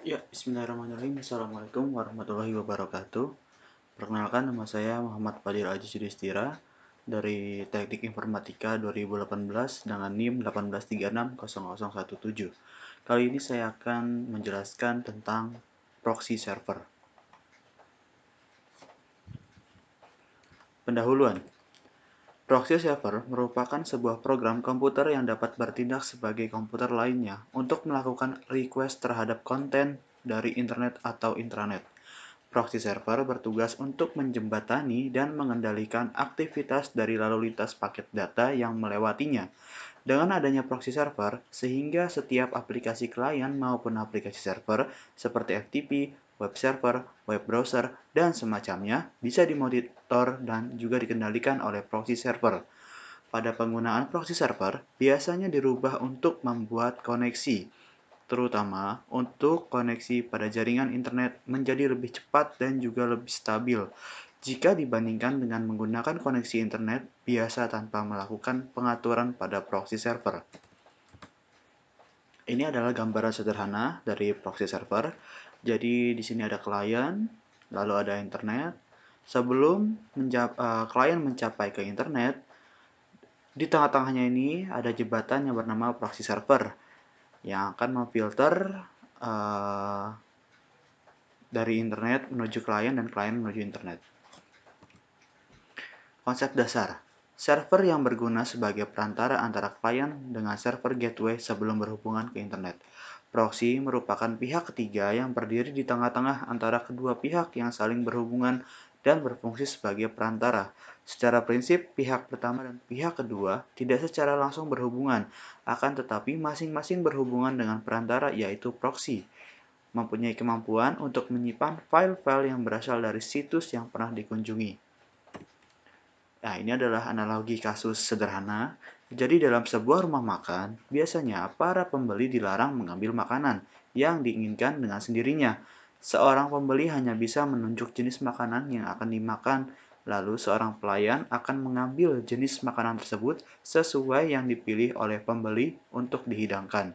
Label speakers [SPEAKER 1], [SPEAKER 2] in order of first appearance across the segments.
[SPEAKER 1] Ya, bismillahirrahmanirrahim. Assalamualaikum warahmatullahi wabarakatuh. Perkenalkan, nama saya Muhammad Fadil Aziz Yudhistira dari Teknik Informatika 2018 dengan NIM 1836017. Kali ini saya akan menjelaskan tentang proxy server. Pendahuluan. Proxy server merupakan sebuah program komputer yang dapat bertindak sebagai komputer lainnya untuk melakukan request terhadap konten dari internet atau intranet. Proxy server bertugas untuk menjembatani dan mengendalikan aktivitas dari lalu lintas paket data yang melewatinya. Dengan adanya proxy server, sehingga setiap aplikasi klien maupun aplikasi server seperti FTP, web server, web browser, dan semacamnya bisa dimonitor dan juga dikendalikan oleh proxy server. Pada penggunaan proxy server, biasanya dirubah untuk membuat koneksi, terutama untuk koneksi pada jaringan internet menjadi lebih cepat dan juga lebih stabil jika dibandingkan dengan menggunakan koneksi internet biasa tanpa melakukan pengaturan pada proxy server. Ini adalah gambaran sederhana dari proxy server. Jadi di sini ada klien, lalu ada internet. Sebelum klien mencapai ke internet, di tengah-tengahnya ini ada jembatan yang bernama proxy server yang akan memfilter uh, dari internet menuju klien dan klien menuju internet. Konsep dasar. Server yang berguna sebagai perantara antara klien dengan server gateway sebelum berhubungan ke internet. Proxy merupakan pihak ketiga yang berdiri di tengah-tengah antara kedua pihak yang saling berhubungan dan berfungsi sebagai perantara. Secara prinsip, pihak pertama dan pihak kedua tidak secara langsung berhubungan, akan tetapi masing-masing berhubungan dengan perantara yaitu proxy, mempunyai kemampuan untuk menyimpan file-file yang berasal dari situs yang pernah dikunjungi. Nah, ini adalah analogi kasus sederhana. Jadi dalam sebuah rumah makan, biasanya para pembeli dilarang mengambil makanan yang diinginkan dengan sendirinya. Seorang pembeli hanya bisa menunjuk jenis makanan yang akan dimakan, lalu seorang pelayan akan mengambil jenis makanan tersebut sesuai yang dipilih oleh pembeli untuk dihidangkan.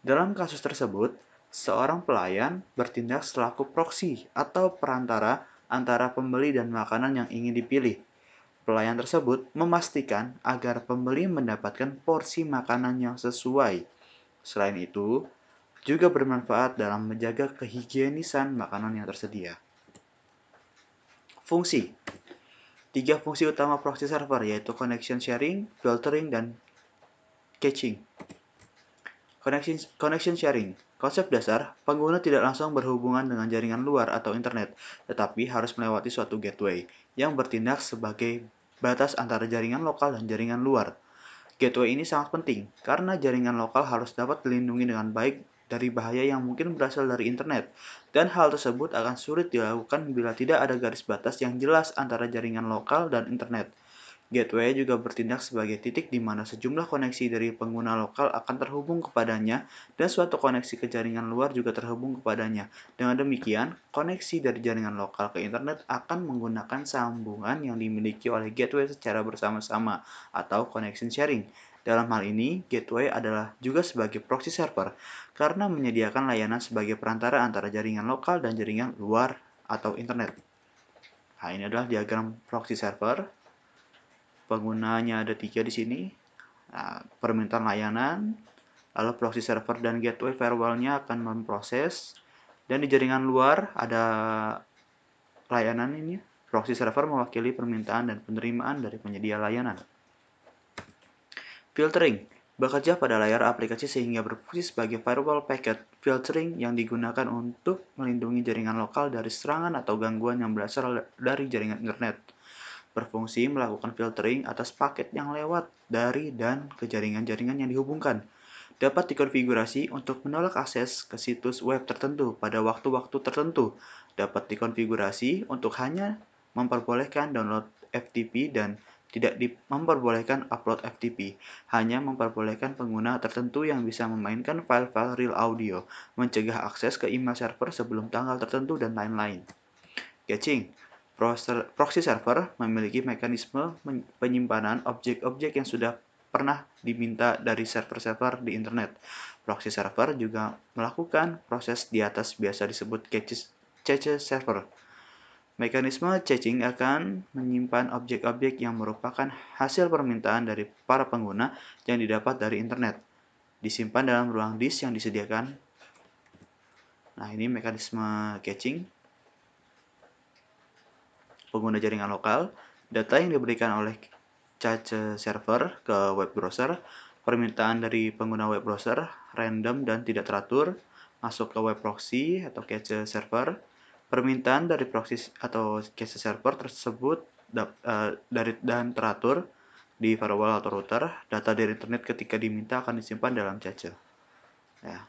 [SPEAKER 1] Dalam kasus tersebut, seorang pelayan bertindak selaku proksi atau perantara antara pembeli dan makanan yang ingin dipilih. Pelayan tersebut memastikan agar pembeli mendapatkan porsi makanan yang sesuai. Selain itu, juga bermanfaat dalam menjaga kehigienisan makanan yang tersedia. Fungsi. Tiga fungsi utama proxy server yaitu connection sharing, filtering, dan caching. Connection sharing. Konsep dasar, pengguna tidak langsung berhubungan dengan jaringan luar atau internet, tetapi harus melewati suatu gateway yang bertindak sebagai batas antara jaringan lokal dan jaringan luar. Gateway ini sangat penting karena jaringan lokal harus dapat dilindungi dengan baik dari bahaya yang mungkin berasal dari internet, dan hal tersebut akan sulit dilakukan bila tidak ada garis batas yang jelas antara jaringan lokal dan internet. Gateway juga bertindak sebagai titik di mana sejumlah koneksi dari pengguna lokal akan terhubung kepadanya dan suatu koneksi ke jaringan luar juga terhubung kepadanya. Dengan demikian, koneksi dari jaringan lokal ke internet akan menggunakan sambungan yang dimiliki oleh gateway secara bersama-sama atau connection sharing. Dalam hal ini, gateway adalah juga sebagai proxy server karena menyediakan layanan sebagai perantara antara jaringan lokal dan jaringan luar atau internet. Nah, ini adalah diagram proxy server. Penggunanya ada 3 di sini. Nah, permintaan layanan, lalu proxy server dan gateway firewall-nya akan memproses, dan di jaringan luar ada layanan ini. Proxy server mewakili permintaan dan penerimaan dari penyedia layanan. Filtering bekerja pada layar aplikasi sehingga berfungsi sebagai firewall packet filtering yang digunakan untuk melindungi jaringan lokal dari serangan atau gangguan yang berasal dari jaringan internet. Berfungsi melakukan filtering atas paket yang lewat dari dan ke jaringan-jaringan yang dihubungkan. Dapat dikonfigurasi untuk menolak akses ke situs web tertentu pada waktu-waktu tertentu. Dapat dikonfigurasi untuk hanya memperbolehkan download FTP dan tidak memperbolehkan upload FTP, hanya memperbolehkan pengguna tertentu yang bisa memainkan file-file real audio, mencegah akses ke email server sebelum tanggal tertentu, dan lain-lain. Caching. Proxy server memiliki mekanisme penyimpanan objek-objek yang sudah pernah diminta dari server-server di internet. Proxy server juga melakukan proses di atas biasa disebut cache server. Mekanisme caching akan menyimpan objek-objek yang merupakan hasil permintaan dari para pengguna yang didapat dari internet, disimpan dalam ruang disk yang disediakan. Nah, ini mekanisme caching. Pengguna jaringan lokal, data yang diberikan oleh cache server ke web browser, permintaan dari pengguna web browser, random dan tidak teratur, masuk ke web proxy atau cache server, permintaan dari proxy atau cache server tersebut dan teratur di firewall atau router, data dari internet ketika diminta akan disimpan dalam cache. Ya.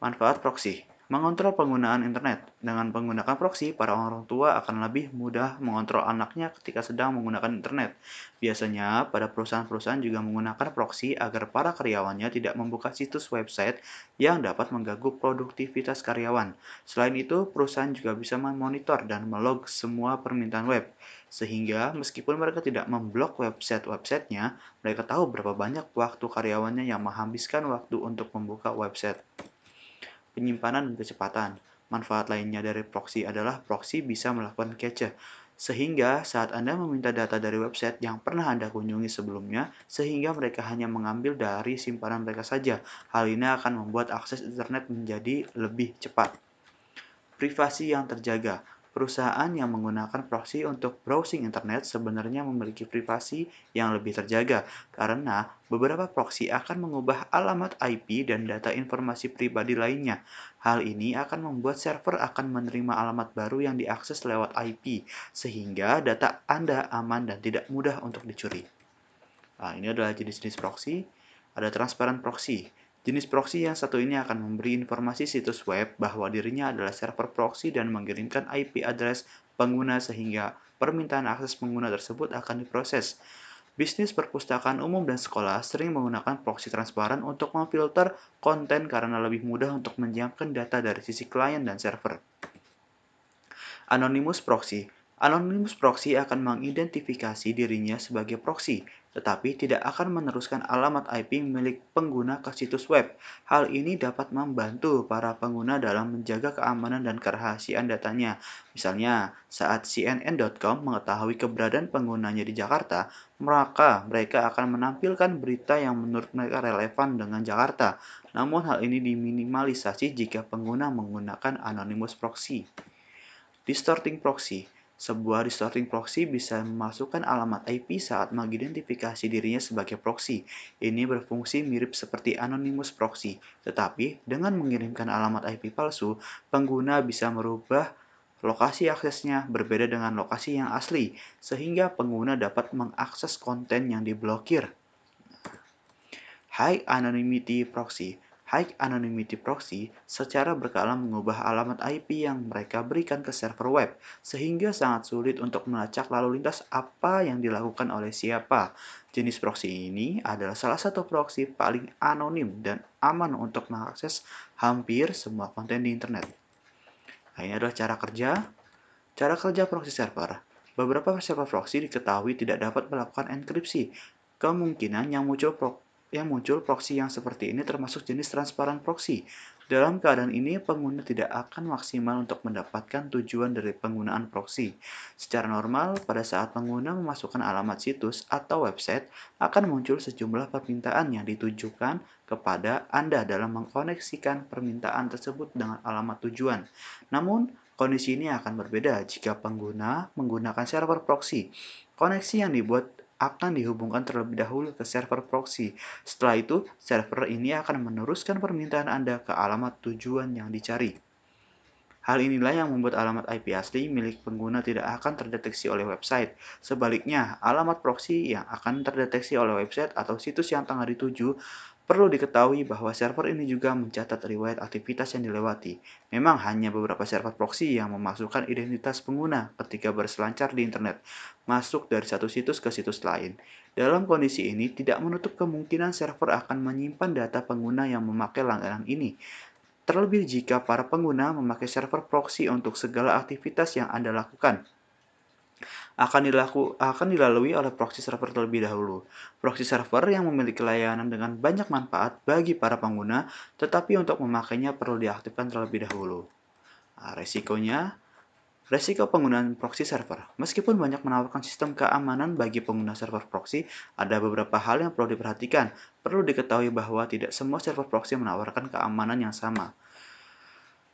[SPEAKER 1] Manfaat proxy. Mengontrol penggunaan internet. Dengan menggunakan proxy, para orang tua akan lebih mudah mengontrol anaknya ketika sedang menggunakan internet. Biasanya, pada perusahaan-perusahaan juga menggunakan proxy agar para karyawannya tidak membuka situs website yang dapat mengganggu produktivitas karyawan. Selain itu, perusahaan juga bisa memonitor dan melog semua permintaan web. Sehingga, meskipun mereka tidak memblok website-websitenya, mereka tahu berapa banyak waktu karyawannya yang menghabiskan waktu untuk membuka website. Penyimpanan dan kecepatan. Manfaat lainnya dari proxy adalah proxy bisa melakukan cache, sehingga saat Anda meminta data dari website yang pernah Anda kunjungi sebelumnya, sehingga mereka hanya mengambil dari simpanan mereka saja. Hal ini akan membuat akses internet menjadi lebih cepat. Privasi yang terjaga. Perusahaan yang menggunakan proxy untuk browsing internet sebenarnya memiliki privasi yang lebih terjaga karena beberapa proxy akan mengubah alamat IP dan data informasi pribadi lainnya. Hal ini akan membuat server akan menerima alamat baru yang diakses lewat IP, sehingga data Anda aman dan tidak mudah untuk dicuri. Nah, ini adalah jenis-jenis proxy. Ada transparent proxy. Jenis proxy yang satu ini akan memberi informasi situs web bahwa dirinya adalah server proxy dan mengirimkan IP address pengguna sehingga permintaan akses pengguna tersebut akan diproses. Bisnis perpustakaan umum dan sekolah sering menggunakan proxy transparan untuk memfilter konten karena lebih mudah untuk menyiapkan data dari sisi klien dan server. Anonymous Proxy. Anonymous Proxy akan mengidentifikasi dirinya sebagai proxy, tetapi tidak akan meneruskan alamat IP milik pengguna ke situs web. Hal ini dapat membantu para pengguna dalam menjaga keamanan dan kerahasiaan datanya. Misalnya, saat CNN.com mengetahui keberadaan penggunanya di Jakarta, maka mereka akan menampilkan berita yang menurut mereka relevan dengan Jakarta. Namun hal ini diminimalisasi jika pengguna menggunakan Anonymous Proxy. Distorting proxy. Sebuah distorting proxy bisa memasukkan alamat IP saat mengidentifikasi dirinya sebagai proxy. Ini berfungsi mirip seperti anonymous proxy, tetapi dengan mengirimkan alamat IP palsu, pengguna bisa merubah lokasi aksesnya berbeda dengan lokasi yang asli, sehingga pengguna dapat mengakses konten yang diblokir. High Anonymity Proxy. High Anonymity Proxy secara berkala mengubah alamat IP yang mereka berikan ke server web, sehingga sangat sulit untuk melacak lalu lintas apa yang dilakukan oleh siapa. Jenis proxy ini adalah salah satu proxy paling anonim dan aman untuk mengakses hampir semua konten di internet. Nah, ini adalah cara kerja. Cara kerja proxy server. Beberapa server proxy diketahui tidak dapat melakukan enkripsi. Kemungkinan yang muncul proxy yang seperti ini termasuk jenis transparan proxy. Dalam keadaan ini, pengguna tidak akan maksimal untuk mendapatkan tujuan dari penggunaan proxy. Secara normal, pada saat pengguna memasukkan alamat situs atau website, akan muncul sejumlah permintaan yang ditujukan kepada Anda dalam mengkoneksikan permintaan tersebut dengan alamat tujuan. Namun, kondisi ini akan berbeda jika pengguna menggunakan server proxy. Koneksi yang dibuat akan dihubungkan terlebih dahulu ke server proxy. Setelah itu, server ini akan meneruskan permintaan Anda ke alamat tujuan yang dicari. Hal inilah yang membuat alamat IP asli milik pengguna tidak akan terdeteksi oleh website. Sebaliknya, alamat proxy yang akan terdeteksi oleh website atau situs yang tengah dituju. Perlu diketahui bahwa server ini juga mencatat riwayat aktivitas yang dilewati. Memang hanya beberapa server proxy yang memasukkan identitas pengguna ketika berselancar di internet, masuk dari satu situs ke situs lain. Dalam kondisi ini, tidak menutup kemungkinan server akan menyimpan data pengguna yang memakai langganan ini. Terlebih jika para pengguna memakai server proxy untuk segala aktivitas yang Anda lakukan. akan dilalui oleh proxy server terlebih dahulu. Proxy server yang memiliki layanan dengan banyak manfaat bagi para pengguna, tetapi untuk memakainya perlu diaktifkan terlebih dahulu. Nah, resiko penggunaan proxy server. Meskipun banyak menawarkan sistem keamanan bagi pengguna server proxy, ada beberapa hal yang perlu diperhatikan. Perlu diketahui bahwa tidak semua server proxy menawarkan keamanan yang sama.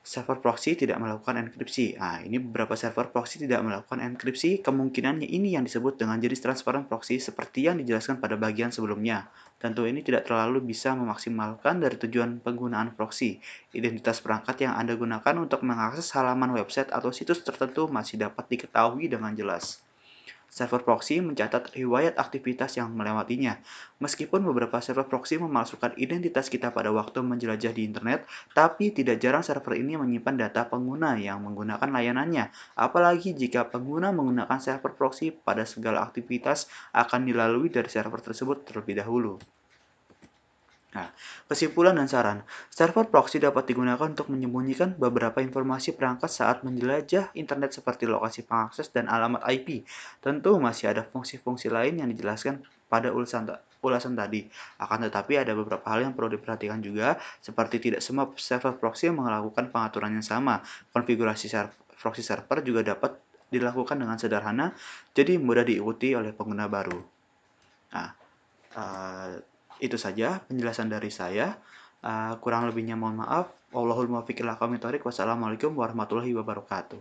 [SPEAKER 1] Server proxy tidak melakukan enkripsi. Nah, ini beberapa server proxy tidak melakukan enkripsi. Kemungkinannya ini yang disebut dengan jenis transparan proxy seperti yang dijelaskan pada bagian sebelumnya. Tentu ini tidak terlalu bisa memaksimalkan dari tujuan penggunaan proxy. Identitas perangkat yang Anda gunakan untuk mengakses halaman website atau situs tertentu masih dapat diketahui dengan jelas. Server proxy mencatat riwayat aktivitas yang melewatinya. Meskipun beberapa server proxy memalsukan identitas kita pada waktu menjelajah di internet, tapi tidak jarang server ini menyimpan data pengguna yang menggunakan layanannya. Apalagi jika pengguna menggunakan server proxy pada segala aktivitas akan dilalui dari server tersebut terlebih dahulu. Nah, kesimpulan dan saran. Server proxy dapat digunakan untuk menyembunyikan beberapa informasi perangkat saat menjelajah internet seperti lokasi pengakses dan alamat IP. Tentu masih ada fungsi-fungsi lain yang dijelaskan pada ulasan tadi. Akan tetapi ada beberapa hal yang perlu diperhatikan juga, seperti tidak semua server proxy melakukan pengaturan yang sama. Konfigurasi proxy server juga dapat dilakukan dengan sederhana, jadi mudah diikuti oleh pengguna baru. Nah, itu saja penjelasan dari saya. Kurang lebihnya mohon maaf. Wallahul muwaffiq ila aqwamit thoriq. Wassalamualaikum warahmatullahi wabarakatuh.